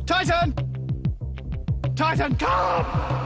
Titan! Titan, come!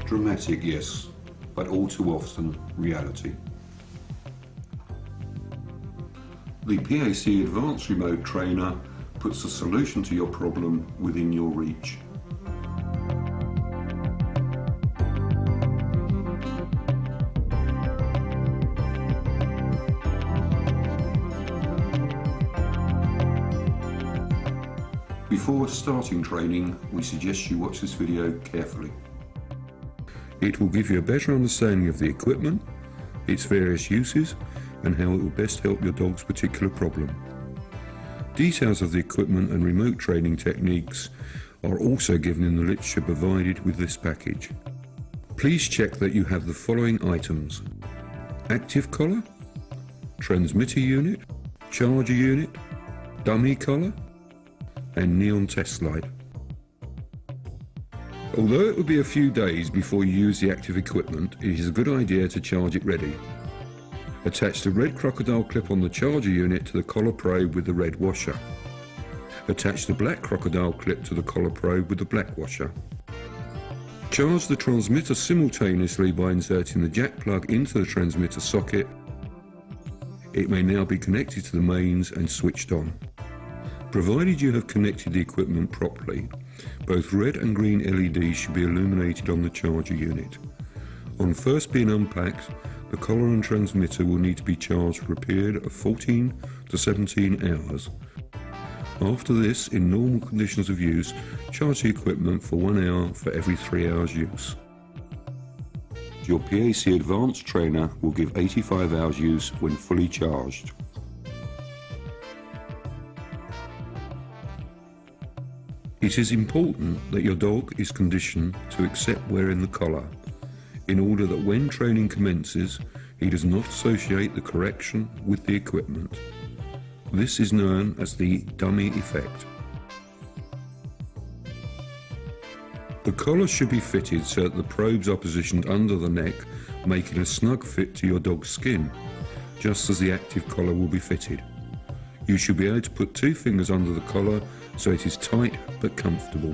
Dramatic, yes, but all too often reality. The PAC Advanced Remote Trainer puts a solution to your problem within your reach. Before starting training, we suggest you watch this video carefully. It will give you a better understanding of the equipment, its various uses, and how it will best help your dog's particular problem. Details of the equipment and remote training techniques are also given in the literature provided with this package. Please check that you have the following items: active collar, transmitter unit, charger unit, dummy collar, and neon test light. Although it will be a few days before you use the active equipment, it is a good idea to charge it ready. Attach the red crocodile clip on the charger unit to the collar probe with the red washer. Attach the black crocodile clip to the collar probe with the black washer. Charge the transmitter simultaneously by inserting the jack plug into the transmitter socket. It may now be connected to the mains and switched on. Provided you have connected the equipment properly, both red and green LEDs should be illuminated on the charger unit. On first being unpacked, the collar and transmitter will need to be charged for a period of 14 to 17 hours. After this, in normal conditions of use, charge the equipment for 1 hour for every 3 hours use. Your PAC Advanced Trainer will give 85 hours use when fully charged. It is important that your dog is conditioned to accept wearing the collar, in order that when training commences, he does not associate the correction with the equipment. This is known as the dummy effect. The collar should be fitted so that the probes are positioned under the neck, making a snug fit to your dog's skin, just as the active collar will be fitted. You should be able to put 2 fingers under the collar so it is tight but comfortable.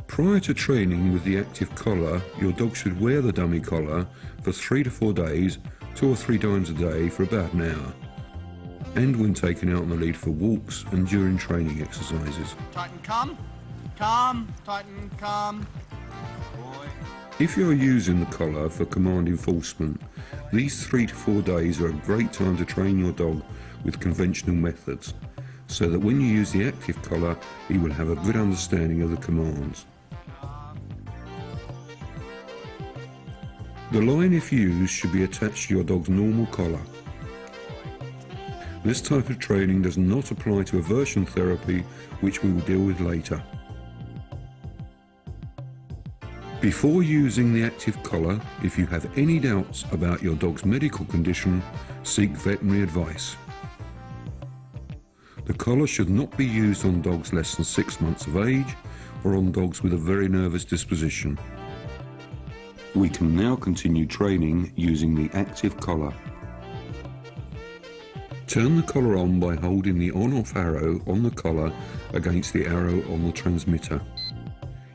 Prior to training with the active collar, your dog should wear the dummy collar for 3 to 4 days, 2 or 3 times a day for about an hour, and when taken out on the lead for walks and during training exercises. Titan, come. Come. Titan, come. Boy. If you are using the collar for command enforcement, these 3 to 4 days are a great time to train your dog with conventional methods, so that when you use the active collar, he will have a good understanding of the commands. The line, if used, should be attached to your dog's normal collar. This type of training does not apply to aversion therapy, which we will deal with later. Before using the active collar, if you have any doubts about your dog's medical condition, seek veterinary advice. The collar should not be used on dogs less than 6 months of age or on dogs with a very nervous disposition. We can now continue training using the active collar. Turn the collar on by holding the on-off arrow on the collar against the arrow on the transmitter.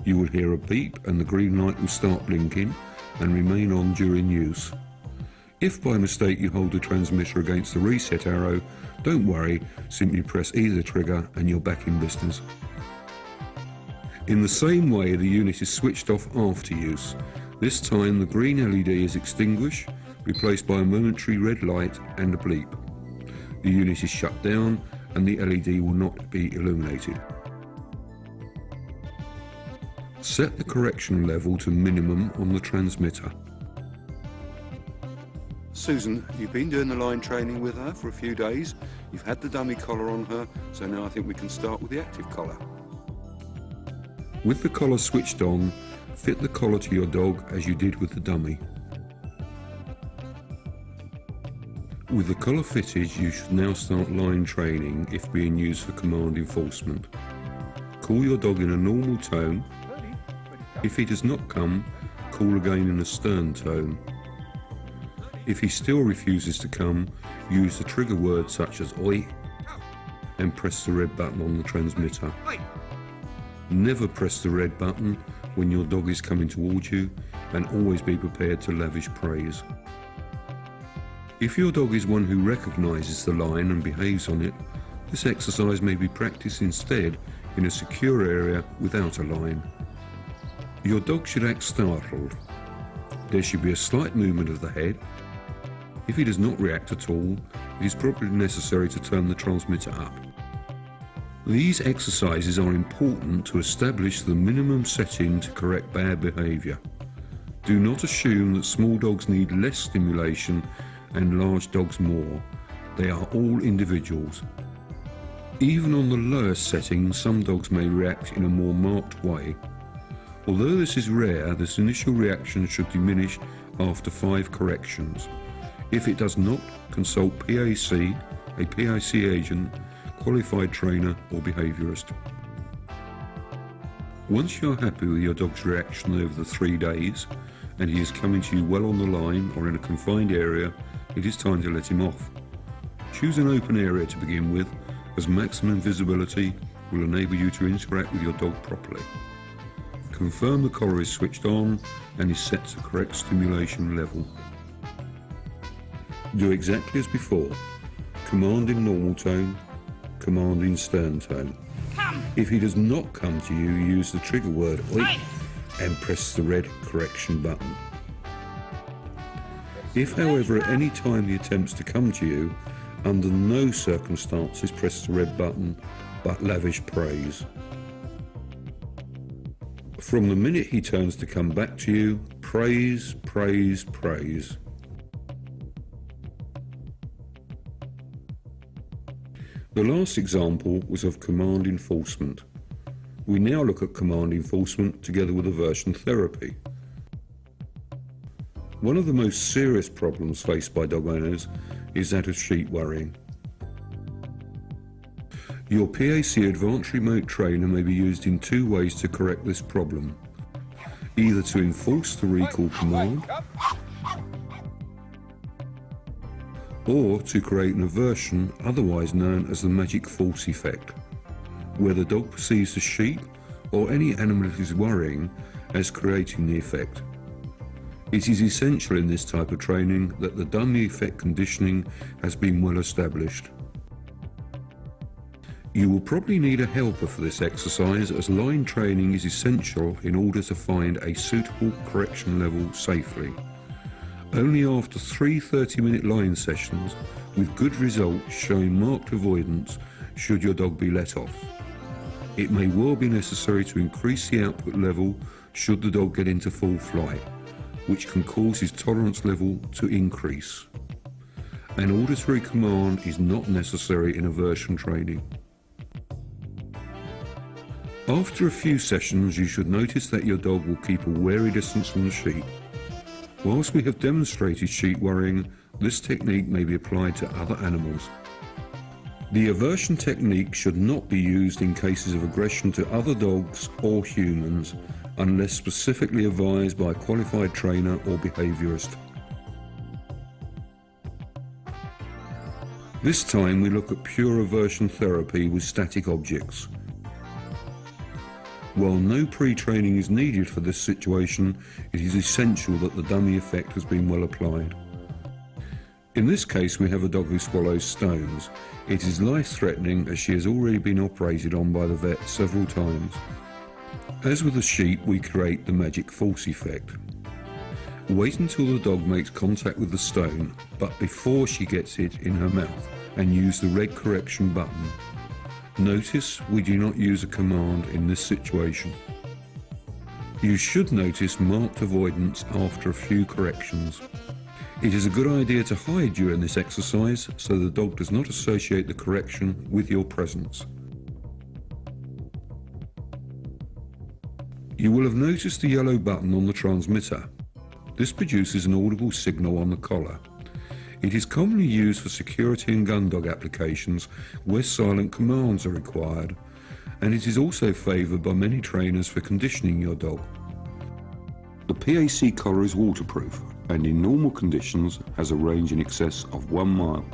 You will hear a beep and the green light will start blinking and remain on during use. If by mistake you hold the transmitter against the reset arrow, don't worry, simply press either trigger and you're back in business. In the same way, the unit is switched off after use. This time the green LED is extinguished, replaced by a momentary red light and a bleep. The unit is shut down and the LED will not be illuminated. Set the correction level to minimum on the transmitter. Susan, you've been doing the line training with her for a few days. You've had the dummy collar on her, so now I think we can start with the active collar. With the collar switched on, fit the collar to your dog as you did with the dummy. With the collar fitted, you should now start line training if being used for command enforcement. Call your dog in a normal tone. If he does not come, call again in a stern tone. If he still refuses to come, use the trigger words such as oi and press the red button on the transmitter. Never press the red button when your dog is coming towards you, and always be prepared to lavish praise. If your dog is one who recognises the line and behaves on it, this exercise may be practiced instead in a secure area without a line. Your dog should act startled. There should be a slight movement of the head. If he does not react at all, it is probably necessary to turn the transmitter up. These exercises are important to establish the minimum setting to correct bad behaviour. Do not assume that small dogs need less stimulation and large dogs more. They are all individuals. Even on the lowest setting, some dogs may react in a more marked way. Although this is rare, this initial reaction should diminish after 5 corrections. If it does not, consult PAC, a PAC agent, qualified trainer or behaviourist. Once you're happy with your dog's reaction over the 3 days and he is coming to you well on the line or in a confined area, it is time to let him off. Choose an open area to begin with, as maximum visibility will enable you to interact with your dog properly. Confirm the collar is switched on and is set to correct stimulation level. Do exactly as before. Command in normal tone, command in stern tone. Come. If he does not come to you, use the trigger word oi and press the red correction button. If, however, at any time he attempts to come to you, under no circumstances press the red button, but lavish praise. From the minute he turns to come back to you, praise, praise, praise. The last example was of command enforcement. We now look at command enforcement together with aversion therapy. One of the most serious problems faced by dog owners is that of sheep worrying. Your PAC Advanced Remote Trainer may be used in 2 ways to correct this problem. Either to enforce the recall command, or to create an aversion, otherwise known as the magic force effect, where the dog perceives the sheep or any animal that is worrying as creating the effect. It is essential in this type of training that the dummy effect conditioning has been well established. You will probably need a helper for this exercise, as line training is essential in order to find a suitable correction level safely. Only after 3 30-minute line sessions with good results showing marked avoidance should your dog be let off. It may well be necessary to increase the output level should the dog get into full flight, which can cause his tolerance level to increase. An auditory command is not necessary in aversion training. After a few sessions, you should notice that your dog will keep a wary distance from the sheep. Whilst we have demonstrated sheep worrying, this technique may be applied to other animals. The aversion technique should not be used in cases of aggression to other dogs or humans, unless specifically advised by a qualified trainer or behaviourist. This time we look at pure aversion therapy with static objects. While no pre-training is needed for this situation, it is essential that the dummy effect has been well applied. In this case we have a dog who swallows stones. It is life-threatening, as she has already been operated on by the vet several times. As with the sheep, we create the magic force effect. Wait until the dog makes contact with the stone, but before she gets it in her mouth, and use the red correction button. Notice we do not use a command in this situation. You should notice marked avoidance after a few corrections. It is a good idea to hide during this exercise so the dog does not associate the correction with your presence. You will have noticed the yellow button on the transmitter. This produces an audible signal on the collar. It is commonly used for security and gun dog applications where silent commands are required, and it is also favoured by many trainers for conditioning your dog. The PAC collar is waterproof and in normal conditions has a range in excess of 1 mile.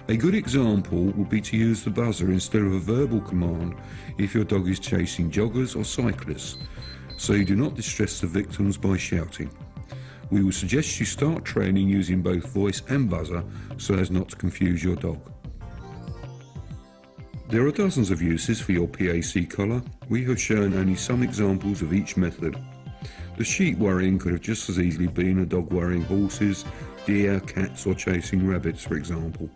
A good example would be to use the buzzer instead of a verbal command if your dog is chasing joggers or cyclists, so you do not distress the victims by shouting. We would suggest you start training using both voice and buzzer so as not to confuse your dog. There are dozens of uses for your PAC collar. We have shown only some examples of each method. The sheep worrying could have just as easily been a dog worrying horses, deer, cats or chasing rabbits, for example.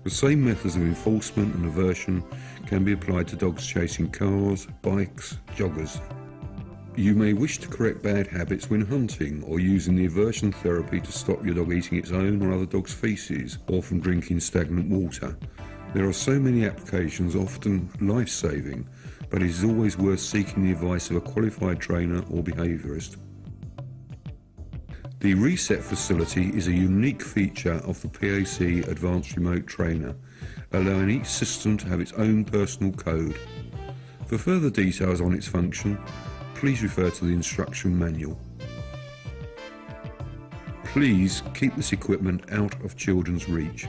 The same methods of enforcement and aversion can be applied to dogs chasing cars, bikes, joggers. You may wish to correct bad habits when hunting or using the aversion therapy to stop your dog eating its own or other dog's feces or from drinking stagnant water. There are so many applications, often life-saving, but it is always worth seeking the advice of a qualified trainer or behaviourist. The reset facility is a unique feature of the PAC Advanced Remote Trainer, allowing each system to have its own personal code. For further details on its function, please refer to the instruction manual. Please keep this equipment out of children's reach.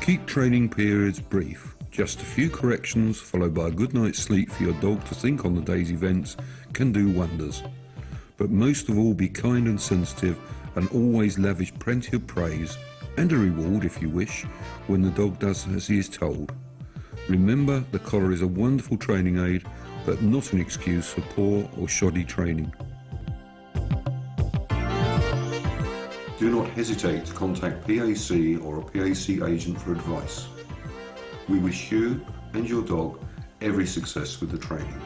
Keep training periods brief. Just a few corrections followed by a good night's sleep for your dog to think on the day's events can do wonders. But most of all, be kind and sensitive and always lavish plenty of praise and a reward if you wish when the dog does as he is told. Remember, the collar is a wonderful training aid but not an excuse for poor or shoddy training. Do not hesitate to contact PAC or a PAC agent for advice. We wish you and your dog every success with the training.